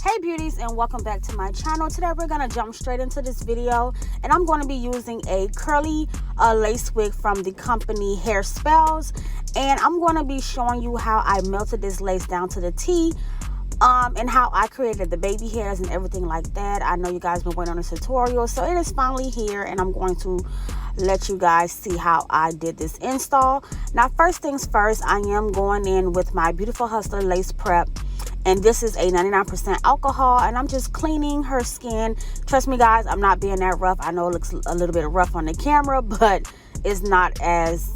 Hey beauties, and welcome back to my channel. Today we're going to jump straight into this video, and I'm going to be using a curly lace wig from the company Hairspells, and I'm going to be showing you how I melted this lace down to the T, and how I created the baby hairs and everything like that. I know you guys been waiting on this tutorial, so it is finally here, and I'm going to let you guys see how I did this install. Now, first things first, I am going in with my Beautiful Hustler Lace Prep. And this is a 99% alcohol, and I'm just cleaning her skin. Trust me, guys, I'm not being that rough. I know it looks a little bit rough on the camera, but it's not as,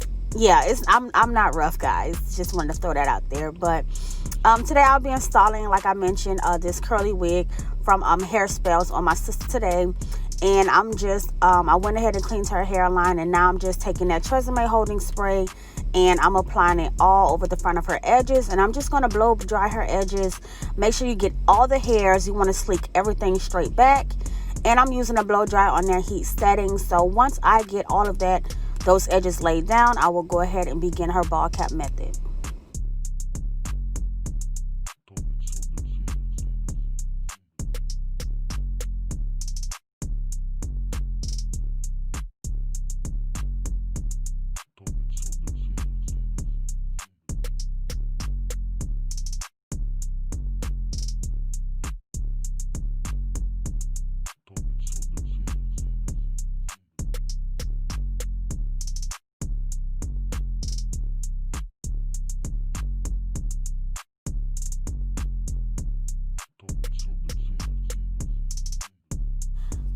I'm not rough, guys. Just wanted to throw that out there. But today I'll be installing, like I mentioned, this curly wig from Hairspells on my sister today. And I'm just, I went ahead and cleaned her hairline, and now I'm just taking that Tresemme holding spray and I'm applying it all over the front of her edges, and I'm just going to blow dry her edges. Make sure you get all the hairs. You want to sleek everything straight back, and I'm using a blow dry on their heat setting. So once I get all of those edges laid down, I will go ahead and begin her ball cap method.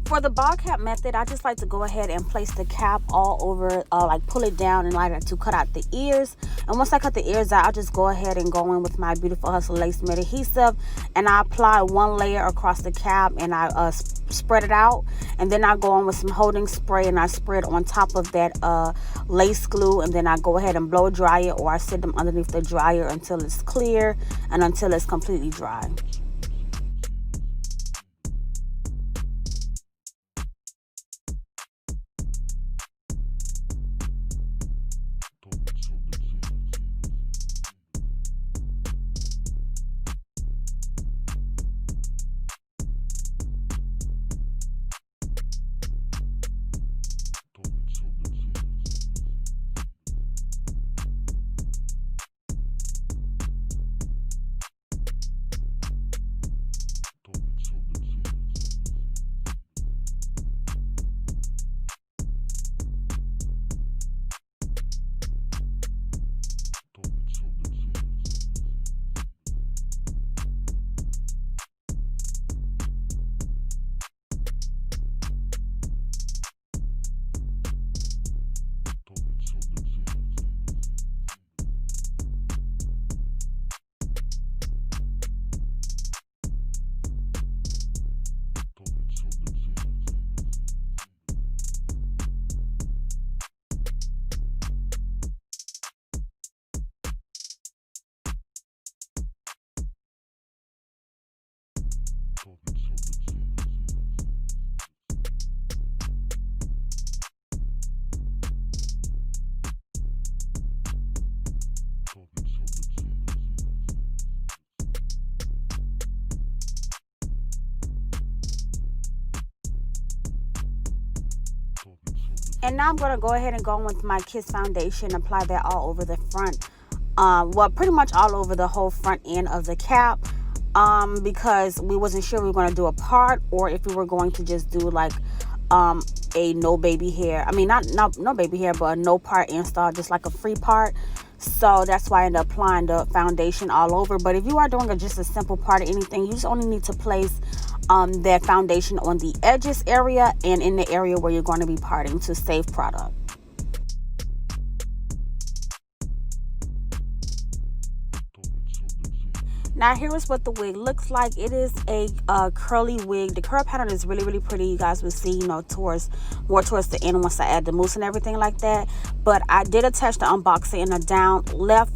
For the ball cap method, I just like to go ahead and place the cap all over, like pull it down and like to cut out the ears. And once I cut the ears out, I'll just go ahead and go in with my Beautiful Hustler Lace Matte Adhesive, and I apply one layer across the cap, and I spread it out. And then I go in with some holding spray, and I spread on top of that lace glue, and then I go ahead and blow dry it, or I sit them underneath the dryer until it's clear and until it's completely dry. And now I'm going to go ahead and go in with my Kiss foundation, apply that all over the front, well, pretty much all over the whole front end of the cap, because we wasn't sure we were going to do a part or if we were going to just do like a no baby hair. I mean, not no baby hair, but a no part install, just like a free part. So that's why I ended up applying the foundation all over. But if you are doing just a simple part or anything, you just only need to place that foundation on the edges area and in the area where you're going to be parting to save product. Now here is what the wig looks like. It is a curly wig. The curl pattern is really, really pretty. You guys will see, you know, more towards the end once I add the mousse and everything like that. But I did attach the unboxing in the down left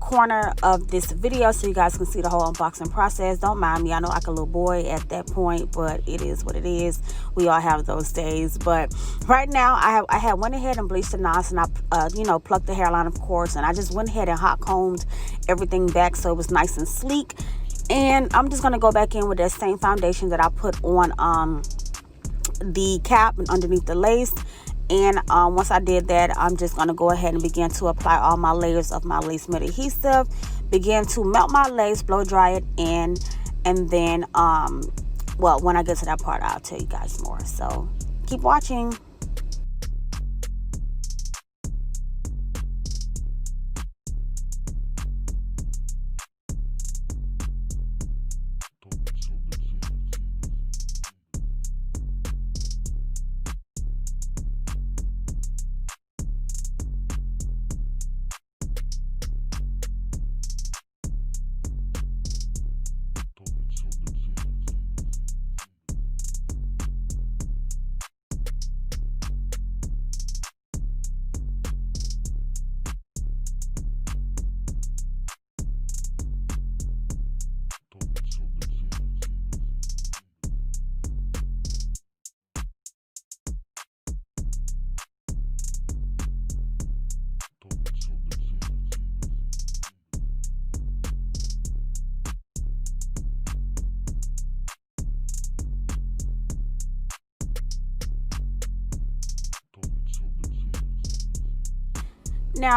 corner of this video so you guys can see the whole unboxing process. Don't mind me, I know like a little boy at that point, but it is what it is. We all have those days. But right now I had went ahead and bleached the knots, and I you know, plucked the hairline, of course, and I just went ahead and hot combed everything back so it was nice and sleek. And I'm just going to go back in with that same foundation that I put on the cap and underneath the lace. And once I did that, I'm just going to go ahead and begin to apply all my layers of my lace mid adhesive, begin to melt my lace, blow dry it in, and then well, when I get to that part, I'll tell you guys more. So keep watching.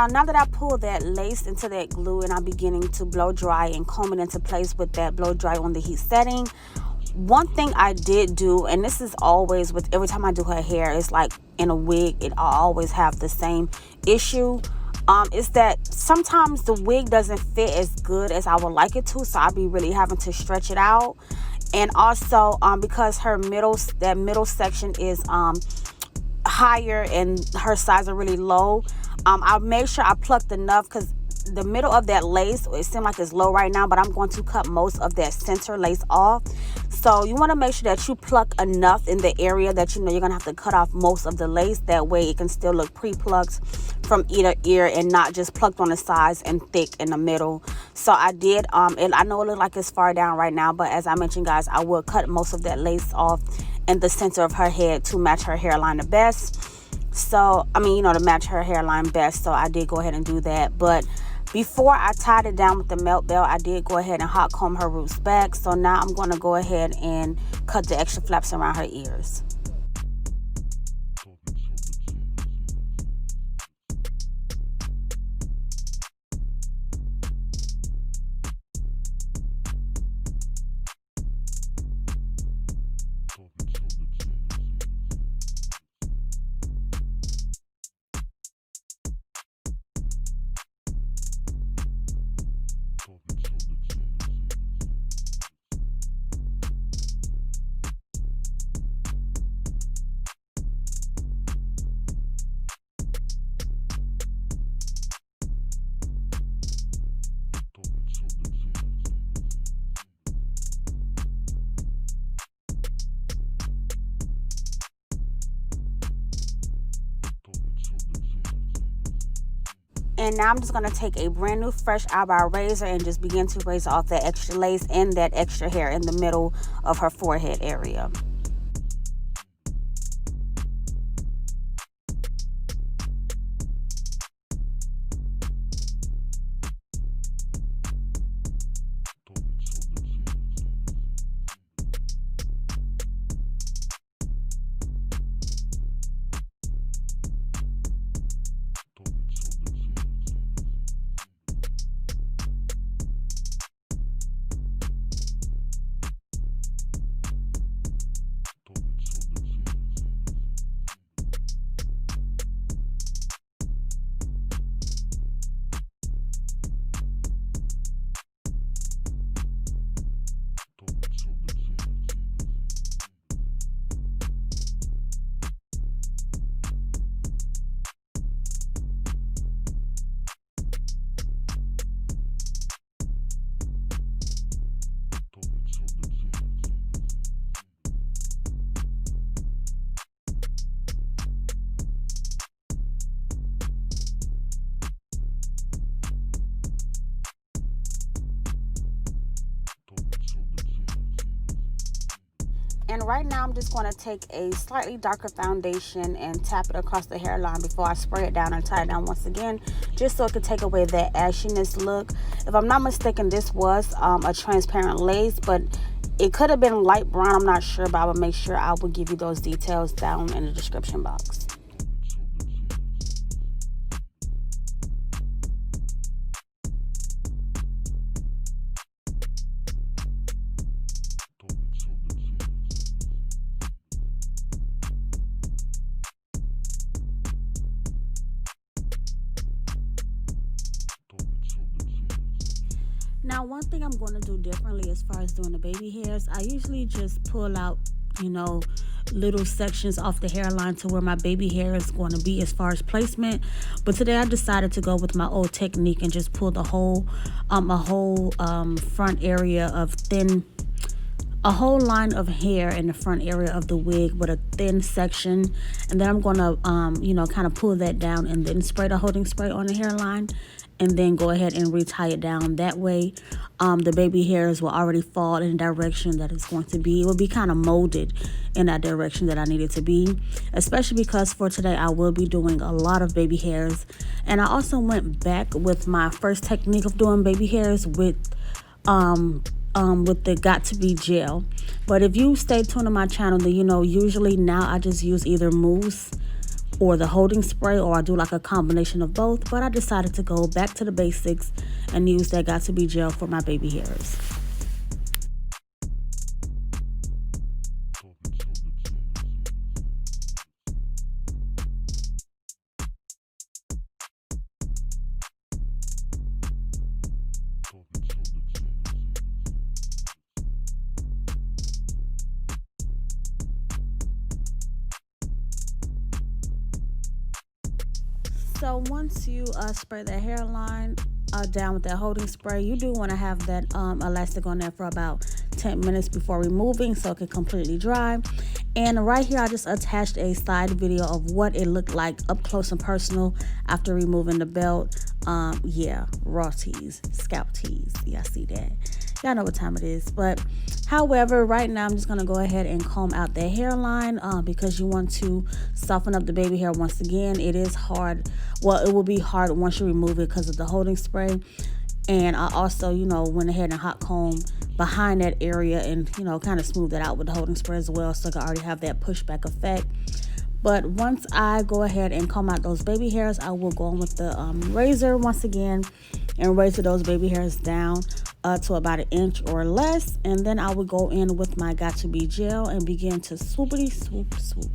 Now that I pull that lace into that glue and I'm beginning to blow dry and comb it into place with that blow dry on the heat setting, one thing I did do, and this is always with every time I do her hair, it's like in a wig, I always have the same issue, is that sometimes the wig doesn't fit as good as I would like it to, so I'll be really having to stretch it out. And also because that middle section is higher and her sides are really low, I made sure I plucked enough, because the middle of that lace, it seems like it's low right now, but I'm going to cut most of that center lace off. So you want to make sure that you pluck enough in the area that you know you're going to have to cut off most of the lace. That way it can still look pre-plucked from ear to ear and not just plucked on the sides and thick in the middle. So I did, and I know it looks like it's far down right now, but as I mentioned, guys, I will cut most of that lace off in the center of her head to match her hairline the best. So, I mean, to match her hairline best. So I did go ahead and do that. But before I tied it down with the melt belt, I did go ahead and hot comb her roots back. So now I'm going to go ahead and cut the extra flaps around her ears. And now I'm just going to take a brand new fresh eyebrow razor and just begin to razor off that extra lace and that extra hair in the middle of her forehead area. And right now I'm just going to take a slightly darker foundation and tap it across the hairline before I spray it down and tie it down once again, just so it could take away that ashiness look. If I'm not mistaken, this was a transparent lace, but it could have been light brown. I'm not sure, but I will make sure I will give you those details down in the description box. Now, one thing I'm going to do differently as far as doing the baby hairs, I usually just pull out, little sections off the hairline to where my baby hair is going to be as far as placement. But today I decided to go with my old technique and just pull the whole, front area of a whole line of hair in the front area of the wig with a thin section, and then I'm going to kind of pull that down and then spray the holding spray on the hairline, and then go ahead and retie it down. That way the baby hairs will already fall in the direction that it's going to be. It will be kind of molded in that direction that I need it to be, especially because for today I will be doing a lot of baby hairs. And I also went back with my first technique of doing baby hairs with the Got To Be gel. But if you stay tuned to my channel, then usually now I just use either mousse or the holding spray, or I do like a combination of both. But I decided to go back to the basics and use that Got To Be gel for my baby hairs. So once you spray the hairline down with that holding spray, you do want to have that elastic on there for about 10 minutes before removing, so it can completely dry. And right here I just attached a side video of what it looked like up close and personal after removing the belt. Yeah, raw tease, scalp tease. Y'all see that? Y'all know what time it is. But however, right now I'm just going to go ahead and comb out the hairline because you want to soften up the baby hair once again. It is hard. Well, it will be hard once you remove it because of the holding spray. And I also, went ahead and hot comb behind that area and, kind of smooth that out with the holding spray as well, so I can already have that pushback effect. But once I go ahead and comb out those baby hairs, I will go in with the razor once again and razor those baby hairs down to about 1 inch or less. And then I will go in with my Got To Be gel and begin to swoopity swoop swoop.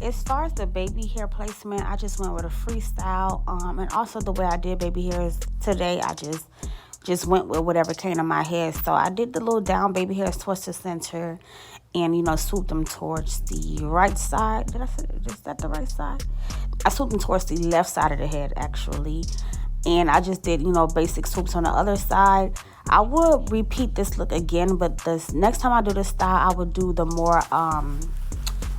As far as the baby hair placement, I just went with a freestyle, and also the way I did baby hairs today, I just just went with whatever came to my head. So I did the little down baby hairs towards the center and, you know, swooped them towards the right side. Did I say, is that the right side? I swooped them towards the left side of the head, actually. And I just did, you know, basic swoops on the other side. I would repeat this look again, but this next time I do this style, I would do the more,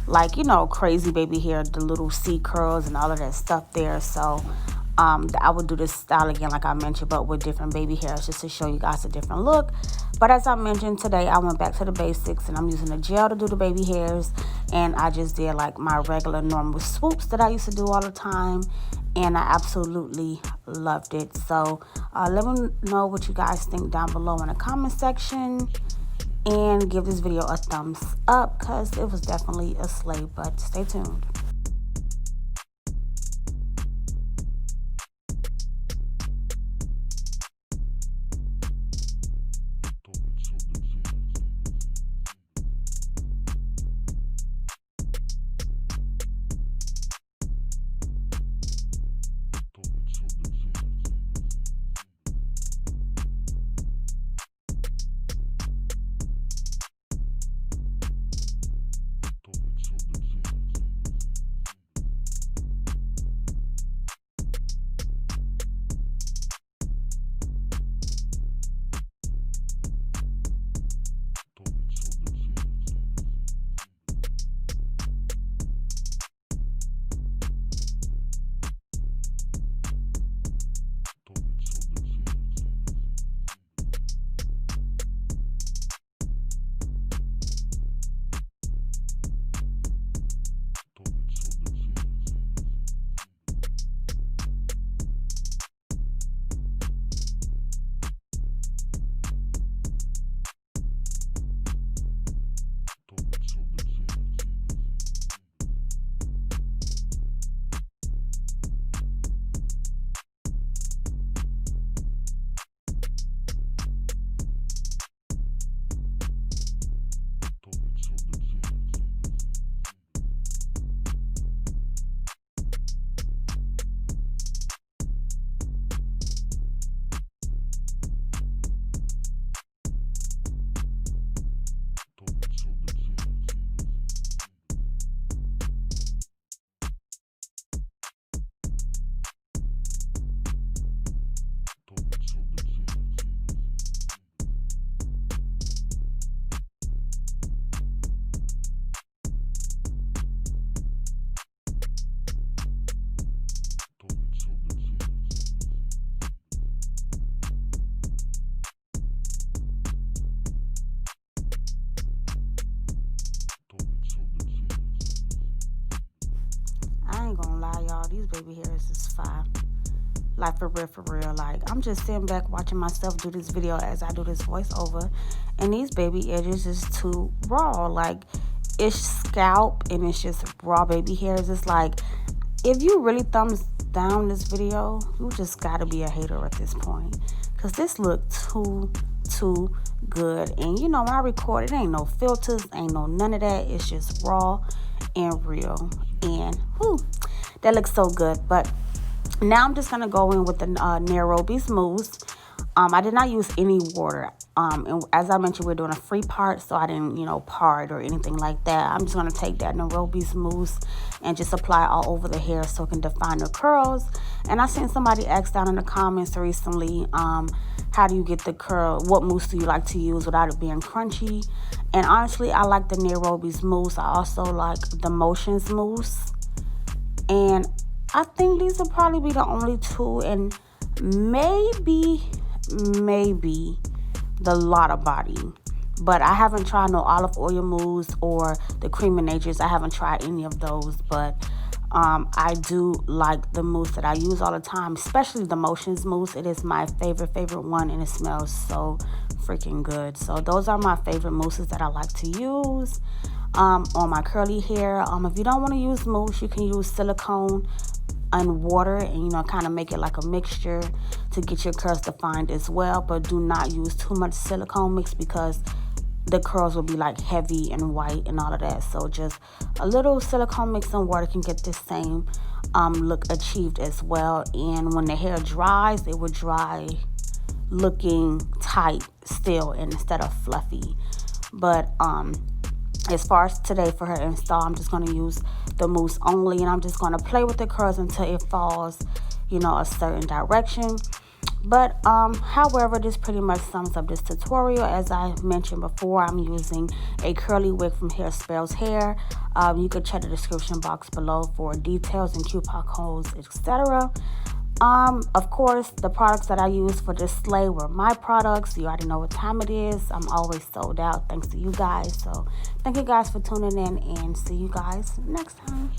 like, you know, crazy baby hair, the little C curls and all of that stuff there. So I would do this style again, like I mentioned, but with different baby hairs, just to show you guys a different look. But as I mentioned today, I went back to the basics, and I'm using a gel to do the baby hairs, and I just did like my regular normal swoops that I used to do all the time, and I absolutely loved it. So let me know what you guys think down below in the comment section, and give this video a thumbs up, because it was definitely a slay. But stay tuned. I ain't gonna lie, y'all, these baby hairs is fire. Like, for real. Like, I'm just sitting back watching myself do this video as I do this voiceover, and these baby edges is too raw. Like, it's scalp and it's just raw baby hairs. It's like, if you really thumbs down this video, you just gotta be a hater at this point, because this looked too good. And you know, when I record, it ain't no filters, ain't no none of that. It's just raw and real, and whew, that looks so good. But now I'm just gonna go in with the Nairobi Smooth. I did not use any water. And as I mentioned, we're doing a free part, so I didn't, you know, part or anything like that. I'm just gonna take that Nairobi Smooth and just apply all over the hair so it can define the curls. And I seen somebody ask down in the comments recently, how do you get the curl? What mousse do you like to use without it being crunchy? And honestly, I like the Nairobi Mousse. I also like the Motions Mousse. And I think these will probably be the only two, and maybe the Lotta Body. But I haven't tried no olive oil mousse or the cream of natures. I haven't tried any of those, but I do like the mousse that I use all the time, especially the Motions Mousse. It is my favorite one, and it smells so freaking good. So those are my favorite mousses that I like to use on my curly hair. If you don't want to use mousse, you can use silicone and water, and you know, kind of make it like a mixture to get your curls defined as well. But do not use too much silicone mix, because the curls will be like heavy and white and all of that. So just a little silicone mix and water can get this same look achieved as well. And when the hair dries, it will dry looking tight still instead of fluffy. But as far as today for her install, I'm just going to use the mousse only, and I'm just going to play with the curls until it falls, you know, a certain direction. But however, this pretty much sums up this tutorial. As I mentioned before, I'm using a curly wig from Hairspells Hair. You could check the description box below for details and coupon codes, etc. Of course, the products that I used for this slay were my products. You already know what time it is. I'm always sold out thanks to you guys. So thank you guys for tuning in, and see you guys next time.